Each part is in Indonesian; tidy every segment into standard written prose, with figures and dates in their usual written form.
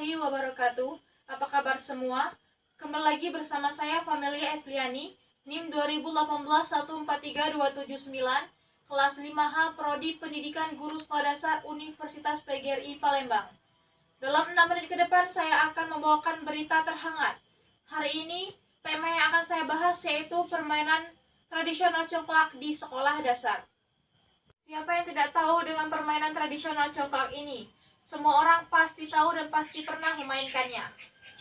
warahmatullahi wabarakatuh. Apa kabar semua? Kembali lagi bersama saya Famelia Evliani, NIM 2018143279, kelas 5H Prodi Pendidikan Guru Sekolah Dasar Universitas PGRI Palembang. Dalam 6 menit ke depan saya akan membawakan berita terhangat. Hari ini tema yang akan saya bahas yaitu permainan tradisional congklak di sekolah dasar. Siapa yang tidak tahu dengan permainan tradisional congklak ini? Semua orang pasti tahu dan pasti pernah memainkannya.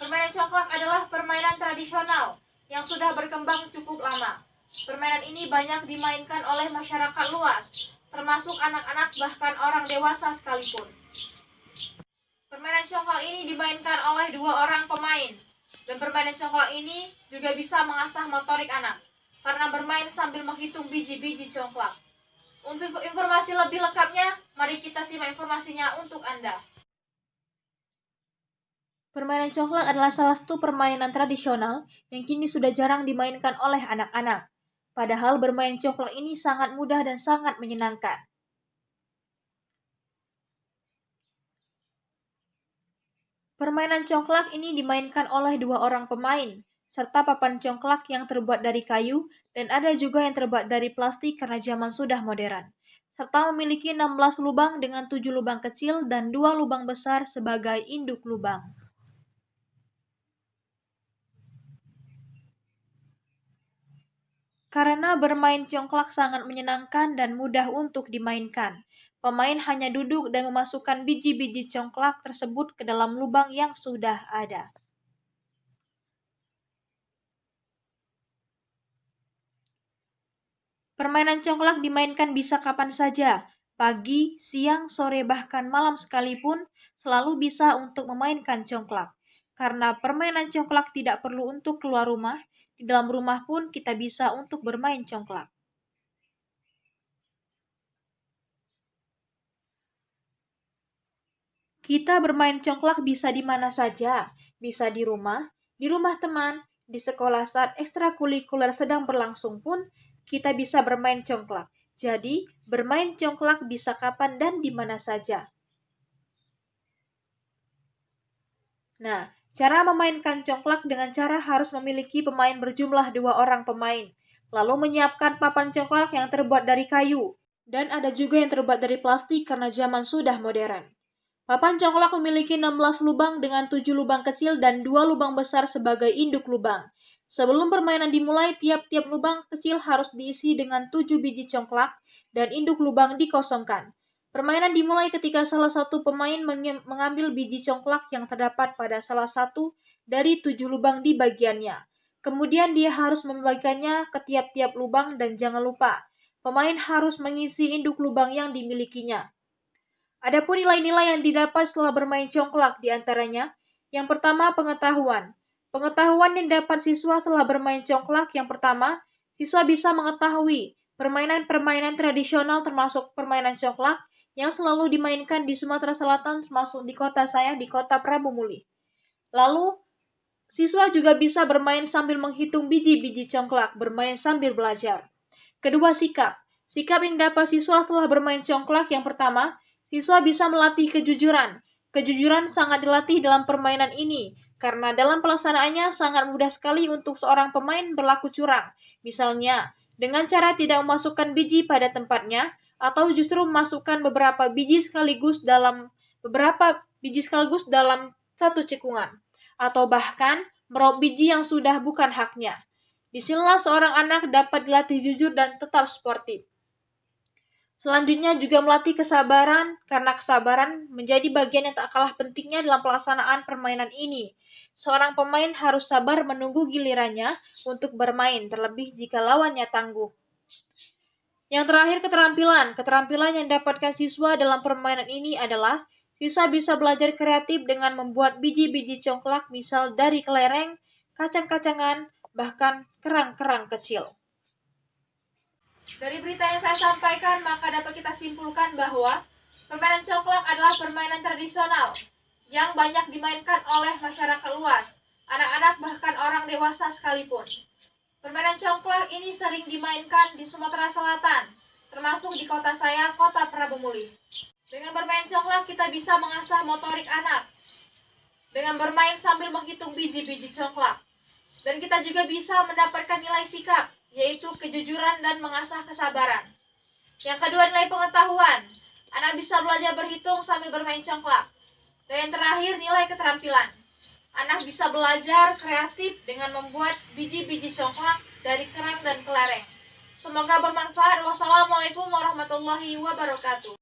Permainan congklak adalah permainan tradisional yang sudah berkembang cukup lama. Permainan ini banyak dimainkan oleh masyarakat luas, termasuk anak-anak bahkan orang dewasa sekalipun. Permainan congklak ini dimainkan oleh 2 orang pemain. Dan permainan congklak ini juga bisa mengasah motorik anak, karena bermain sambil menghitung biji-biji congklak. Untuk informasi lebih lengkapnya, mari kita simak informasinya untuk Anda. Permainan congklak adalah salah satu permainan tradisional yang kini sudah jarang dimainkan oleh anak-anak. Padahal bermain congklak ini sangat mudah dan sangat menyenangkan. Permainan congklak ini dimainkan oleh 2 orang pemain, serta papan congklak yang terbuat dari kayu, dan ada juga yang terbuat dari plastik karena zaman sudah modern, serta memiliki 16 lubang dengan 7 lubang kecil dan 2 lubang besar sebagai induk lubang. Karena bermain congklak sangat menyenangkan dan mudah untuk dimainkan, pemain hanya duduk dan memasukkan biji-biji congklak tersebut ke dalam lubang yang sudah ada. Permainan congklak dimainkan bisa kapan saja, pagi, siang, sore, bahkan malam sekalipun, selalu bisa untuk memainkan congklak. Karena permainan congklak tidak perlu untuk keluar rumah, di dalam rumah pun kita bisa untuk bermain congklak. Kita bermain congklak bisa di mana saja, bisa di rumah teman, di sekolah saat ekstrakurikuler sedang berlangsung pun, kita bisa bermain congklak. Jadi, bermain congklak bisa kapan dan di mana saja. Nah, cara memainkan congklak dengan cara harus memiliki pemain berjumlah 2 orang pemain, lalu menyiapkan papan congklak yang terbuat dari kayu, dan ada juga yang terbuat dari plastik karena zaman sudah modern. Papan congklak memiliki 16 lubang dengan 7 lubang kecil dan 2 lubang besar sebagai induk lubang. Sebelum permainan dimulai, tiap-tiap lubang kecil harus diisi dengan 7 biji congklak dan induk lubang dikosongkan. Permainan dimulai ketika salah satu pemain mengambil biji congklak yang terdapat pada salah satu dari 7 lubang di bagiannya. Kemudian dia harus membagikannya ke tiap-tiap lubang dan jangan lupa, pemain harus mengisi induk lubang yang dimilikinya. Adapun nilai-nilai yang didapat setelah bermain congklak di antaranya, yang pertama pengetahuan. Pengetahuan yang dapat siswa setelah bermain congklak yang pertama, siswa bisa mengetahui permainan-permainan tradisional termasuk permainan congklak yang selalu dimainkan di Sumatera Selatan termasuk di kota saya, di kota Prabu Muli. Lalu, siswa juga bisa bermain sambil menghitung biji-biji congklak, bermain sambil belajar. Kedua, sikap. Sikap yang dapat siswa setelah bermain congklak yang pertama, siswa bisa melatih kejujuran. Kejujuran sangat dilatih dalam permainan ini, karena dalam pelaksanaannya sangat mudah sekali untuk seorang pemain berlaku curang. Misalnya, dengan cara tidak memasukkan biji pada tempatnya, atau justru memasukkan beberapa biji sekaligus dalam satu cekungan, atau bahkan meraup biji yang sudah bukan haknya. Disinilah seorang anak dapat dilatih jujur dan tetap sportif. Selanjutnya juga melatih kesabaran, karena kesabaran menjadi bagian yang tak kalah pentingnya dalam pelaksanaan permainan ini. Seorang pemain harus sabar menunggu gilirannya untuk bermain, terlebih jika lawannya tangguh. Yang terakhir, keterampilan. Keterampilan yang didapatkan siswa dalam permainan ini adalah siswa bisa belajar kreatif dengan membuat biji-biji congklak, misal dari kelereng, kacang-kacangan, bahkan kerang-kerang kecil. Dari berita yang saya sampaikan, maka dapat kita simpulkan bahwa permainan congklak adalah permainan tradisional yang banyak dimainkan oleh masyarakat luas, anak-anak bahkan orang dewasa sekalipun. Permainan congklak ini sering dimainkan di Sumatera Selatan, termasuk di kota saya, kota Prabu Muli. Dengan bermain congklak kita bisa mengasah motorik anak dengan bermain sambil menghitung biji-biji congklak. Dan kita juga bisa mendapatkan nilai sikap, yaitu kejujuran dan mengasah kesabaran. Yang kedua, nilai pengetahuan. Anak bisa belajar berhitung sambil bermain congklak. Dan yang terakhir, nilai keterampilan. Anak bisa belajar kreatif dengan membuat biji-biji congklak dari kerang dan kelereng. Semoga bermanfaat. Wassalamualaikum warahmatullahi wabarakatuh.